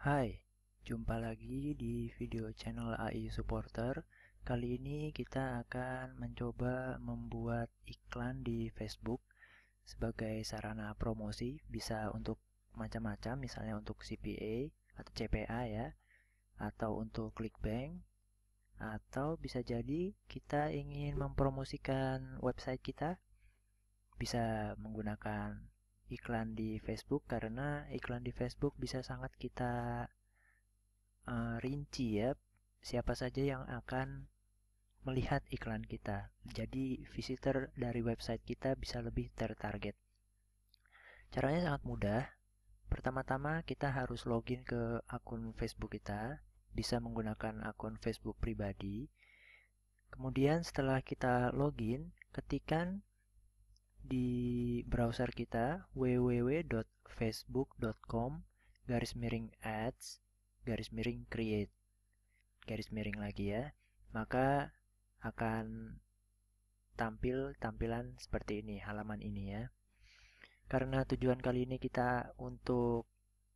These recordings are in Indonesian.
Hai, jumpa lagi di video channel AI Supporter. Kali ini kita akan mencoba membuat iklan di Facebook sebagai sarana promosi, bisa untuk macam-macam, misalnya untuk CPA atau CPA ya, atau untuk ClickBank, atau bisa jadi kita ingin mempromosikan website kita, bisa menggunakan iklan di Facebook karena iklan di Facebook bisa sangat kita rinci ya, siapa saja yang akan melihat iklan kita. Jadi visitor dari website kita bisa lebih tertarget. Caranya sangat mudah. Pertama-tama kita harus login ke akun Facebook kita, bisa menggunakan akun Facebook pribadi. Kemudian setelah kita login, ketikkan di browser kita www.facebook.com/ads/create garis miring lagi ya, maka akan tampil tampilan seperti ini, halaman ini ya. Karena tujuan kali ini kita untuk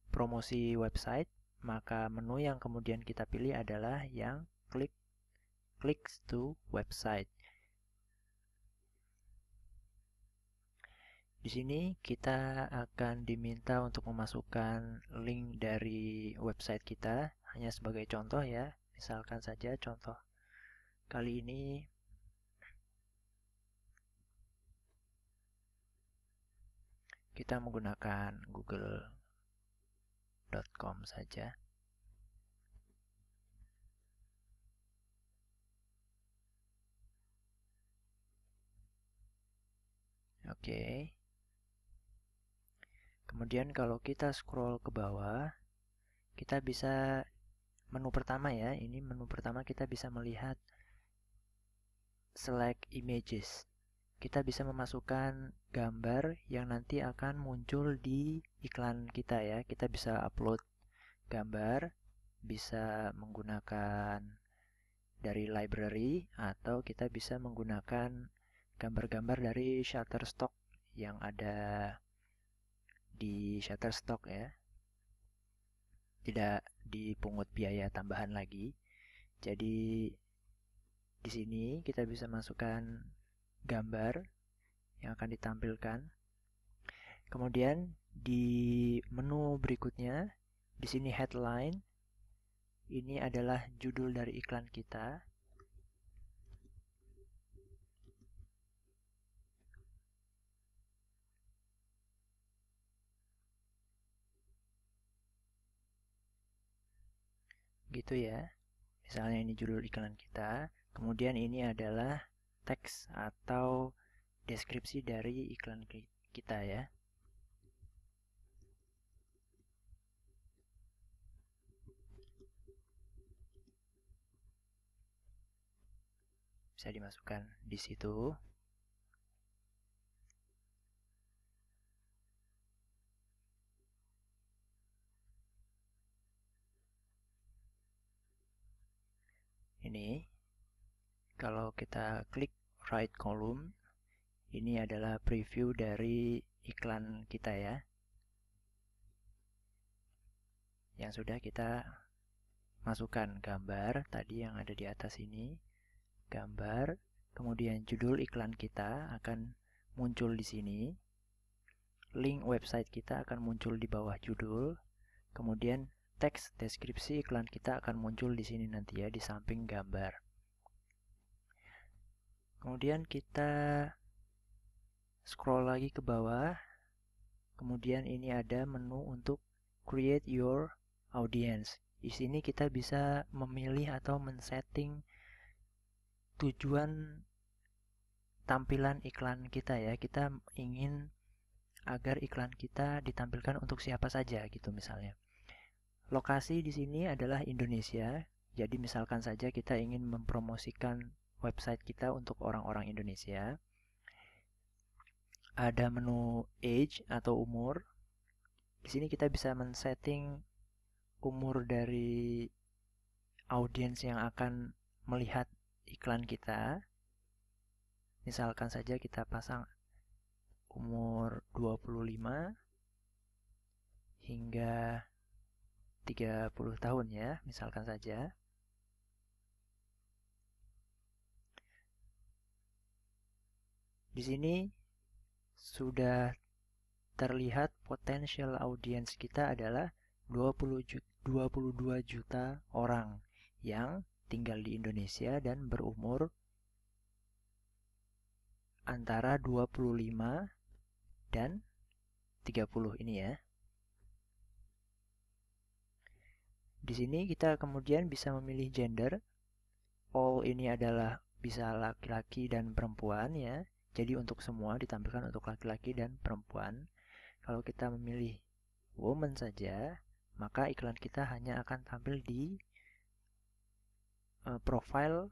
promosi website, maka menu yang kemudian kita pilih adalah yang clicks to website. Di sini kita akan diminta untuk memasukkan link dari website kita, hanya sebagai contoh ya. Misalkan saja contoh kali ini kita menggunakan google.com saja. Oke. Kemudian kalau kita scroll ke bawah, kita bisa menu pertama ya. Ini menu pertama kita bisa melihat select images. Kita bisa memasukkan gambar yang nanti akan muncul di iklan kita ya. Kita bisa upload gambar, bisa menggunakan dari library, atau kita bisa menggunakan gambar-gambar dari Shutterstock yang ada di Shutterstock ya. Tidak dipungut biaya tambahan lagi. Jadi di sini kita bisa masukkan gambar yang akan ditampilkan. Kemudian di menu berikutnya, di sini headline, ini adalah judul dari iklan kita. Gitu ya. Misalnya ini judul iklan kita. Kemudian ini adalah teks atau deskripsi dari iklan kita ya. Bisa dimasukkan di situ. Ini kalau kita klik right column, ini adalah preview dari iklan kita ya, yang sudah kita masukkan gambar tadi yang ada di atas ini, gambar, kemudian judul iklan kita akan muncul di sini, link website kita akan muncul di bawah judul, kemudian teks deskripsi iklan kita akan muncul di sini nanti ya, di samping gambar. Kemudian kita scroll lagi ke bawah, kemudian ini ada menu untuk create your audience. Di sini kita bisa memilih atau men-setting tujuan tampilan iklan kita ya. Kita ingin agar iklan kita ditampilkan untuk siapa saja gitu misalnya. Lokasi di sini adalah Indonesia. Jadi misalkan saja kita ingin mempromosikan website kita untuk orang-orang Indonesia. Ada menu age atau umur. Di sini kita bisa men-setting umur dari audiens yang akan melihat iklan kita. Misalkan saja kita pasang umur 25 hingga 30 tahun ya, misalkan saja. Di sini sudah terlihat potensial audiens kita adalah 22 juta orang yang tinggal di Indonesia dan berumur antara 25 dan 30 ini ya. Di sini kita kemudian bisa memilih gender. All ini adalah bisa laki-laki dan perempuan ya. Jadi untuk semua ditampilkan untuk laki-laki dan perempuan. Kalau kita memilih woman saja, maka iklan kita hanya akan tampil di profil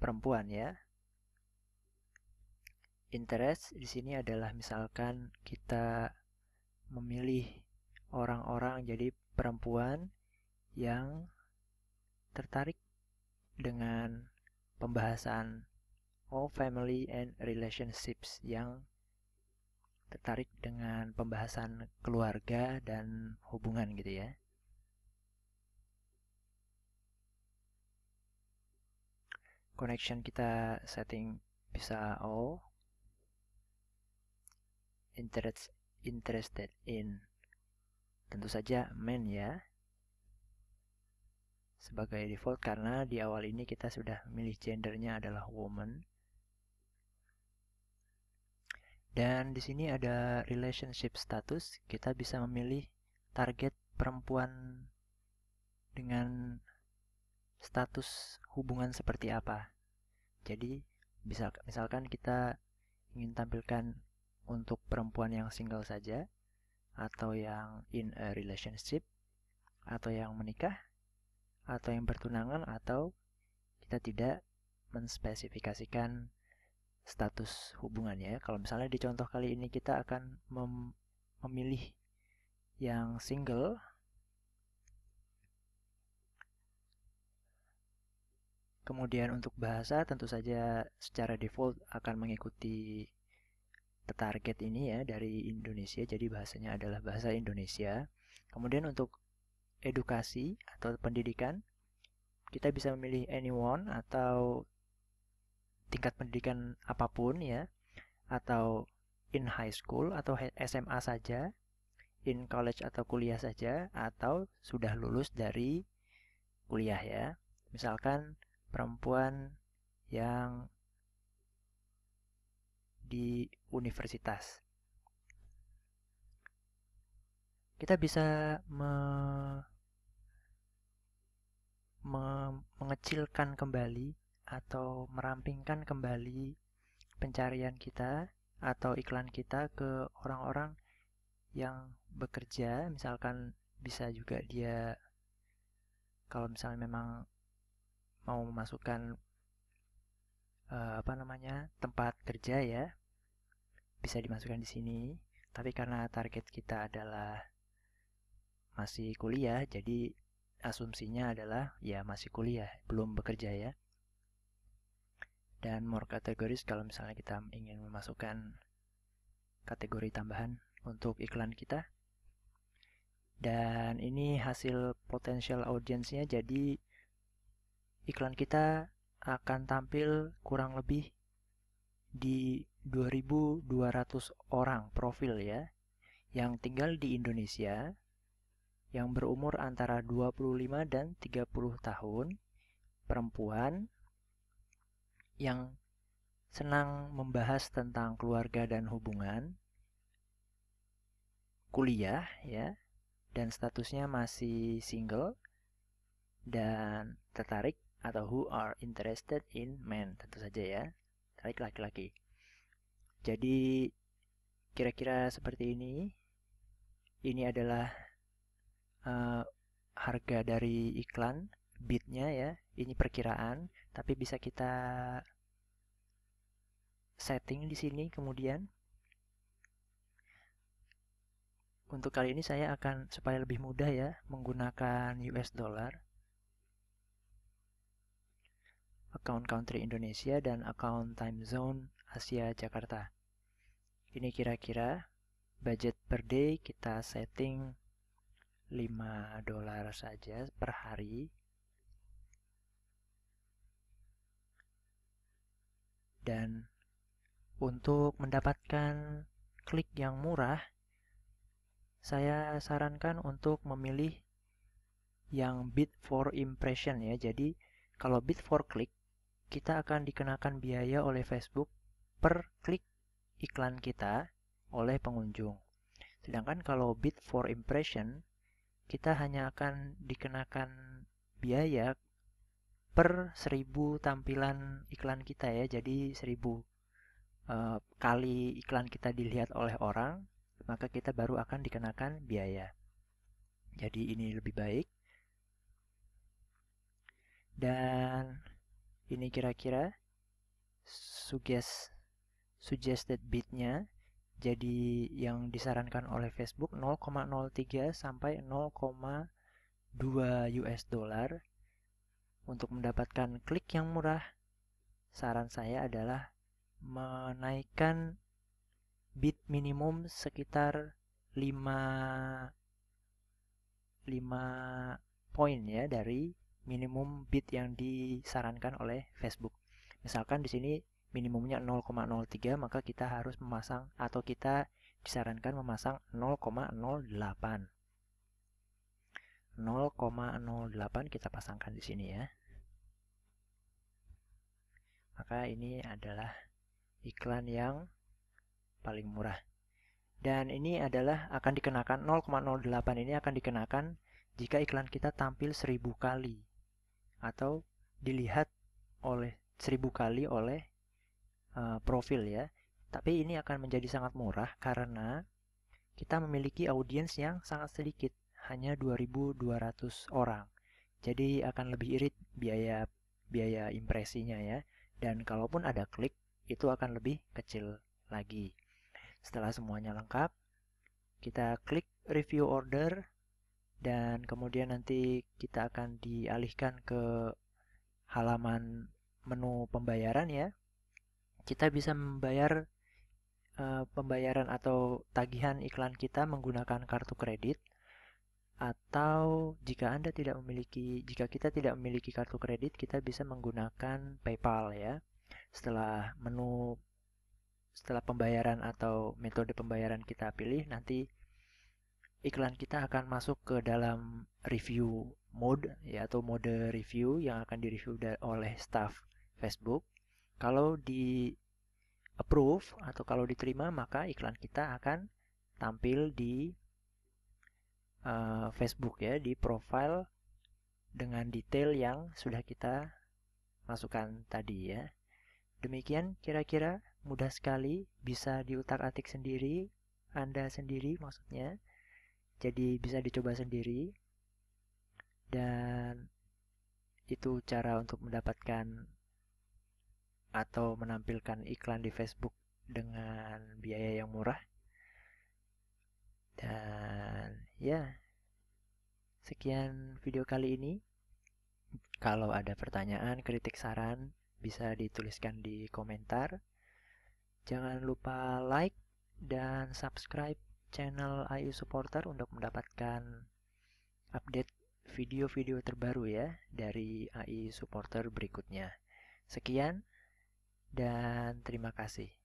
perempuan ya. Interest di sini adalah misalkan kita memilih orang-orang jadi perempuan yang tertarik dengan pembahasan all family and relationships, yang tertarik dengan pembahasan keluarga dan hubungan gitu ya. Connection kita setting bisa all. Interested in, tentu saja men ya, sebagai default karena di awal ini kita sudah memilih gendernya adalah woman. Dan di sini ada relationship status, kita bisa memilih target perempuan dengan status hubungan seperti apa. Jadi misalkan kita ingin tampilkan untuk perempuan yang single saja, atau yang in a relationship, atau yang menikah, atau yang bertunangan, atau kita tidak menspesifikasikan status hubungannya. Kalau misalnya di contoh kali ini kita akan memilih yang single, kemudian untuk bahasa tentu saja secara default akan mengikuti target ini ya dari Indonesia, jadi bahasanya adalah bahasa Indonesia. Kemudian untuk edukasi atau pendidikan, kita bisa memilih anyone atau tingkat pendidikan apapun ya, atau in high school atau SMA saja, in college atau kuliah saja, atau sudah lulus dari kuliah ya. Misalkan perempuan yang di universitas. Kita bisa mengecilkan kembali atau merampingkan kembali pencarian kita atau iklan kita ke orang-orang yang bekerja. Misalkan bisa juga dia, kalau misalnya memang mau memasukkan tempat kerja ya, bisa dimasukkan di sini. Tapi karena target kita adalah masih kuliah, jadi asumsinya adalah ya masih kuliah, belum bekerja ya. Dan more kategoris kalau misalnya kita ingin memasukkan kategori tambahan untuk iklan kita. Dan ini hasil potential audience-nya, jadi iklan kita akan tampil kurang lebih di 2.200 orang profil ya, yang tinggal di Indonesia, yang berumur antara 25 dan 30 tahun, perempuan, yang senang membahas tentang keluarga dan hubungan, kuliah ya, dan statusnya masih single, dan tertarik atau who are interested in men, tentu saja ya, tertarik laki-laki. Jadi kira-kira seperti ini. Ini adalah harga dari iklan, bidnya ya. Ini perkiraan, tapi bisa kita setting di sini kemudian. Untuk kali ini saya akan, supaya lebih mudah ya, menggunakan US dollar, account country Indonesia, dan account time zone Asia Jakarta. Ini kira-kira budget per day kita setting $5 saja per hari. Dan untuk mendapatkan klik yang murah, saya sarankan untuk memilih yang bid for impression ya. Jadi kalau bid for click, kita akan dikenakan biaya oleh Facebook per klik iklan kita oleh pengunjung. Sedangkan kalau bid for impression, kita hanya akan dikenakan biaya per 1000 tampilan iklan kita ya. Jadi 1000 kali iklan kita dilihat oleh orang, maka kita baru akan dikenakan biaya. Jadi ini lebih baik. Dan ini kira-kira suggested bidnya. Jadi yang disarankan oleh Facebook 0,03 sampai 0,2 US dollar. Untuk mendapatkan klik yang murah, saran saya adalah menaikkan bid minimum sekitar 5 poin ya dari minimum bid yang disarankan oleh Facebook. Misalkan di sini minimumnya 0,03, maka kita harus memasang atau kita disarankan memasang 0,08. 0,08 kita pasangkan di sini ya. Maka ini adalah iklan yang paling murah. Dan ini adalah akan dikenakan 0,08 ini akan dikenakan jika iklan kita tampil 1000 kali atau dilihat oleh 1000 kali oleh profil ya. Tapi ini akan menjadi sangat murah karena kita memiliki audiens yang sangat sedikit, hanya 2200 orang. Jadi akan lebih irit biaya impresinya ya. Dan kalaupun ada klik, itu akan lebih kecil lagi. Setelah semuanya lengkap, kita klik review order dan kemudian nanti kita akan dialihkan ke halaman menu pembayaran ya. Kita bisa membayar pembayaran atau tagihan iklan kita menggunakan kartu kredit, atau jika kita tidak memiliki kartu kredit, kita bisa menggunakan PayPal ya. Setelah pembayaran atau metode pembayaran kita pilih, nanti iklan kita akan masuk ke dalam review mode ya, atau mode review yang akan direview oleh staff Facebook. Kalau di approve atau kalau diterima, maka iklan kita akan tampil di Facebook ya, di profile dengan detail yang sudah kita masukkan tadi ya. Demikian kira-kira, mudah sekali, bisa diutak-atik sendiri, Anda sendiri maksudnya. Jadi bisa dicoba sendiri. Dan itu cara untuk mendapatkan atau menampilkan iklan di Facebook dengan biaya yang murah. Dan ya, sekian video kali ini. Kalau ada pertanyaan, kritik, saran, bisa dituliskan di komentar. Jangan lupa like dan subscribe channel IU Supporter untuk mendapatkan update video-video terbaru ya dari AI Supporter berikutnya. Sekian dan terima kasih.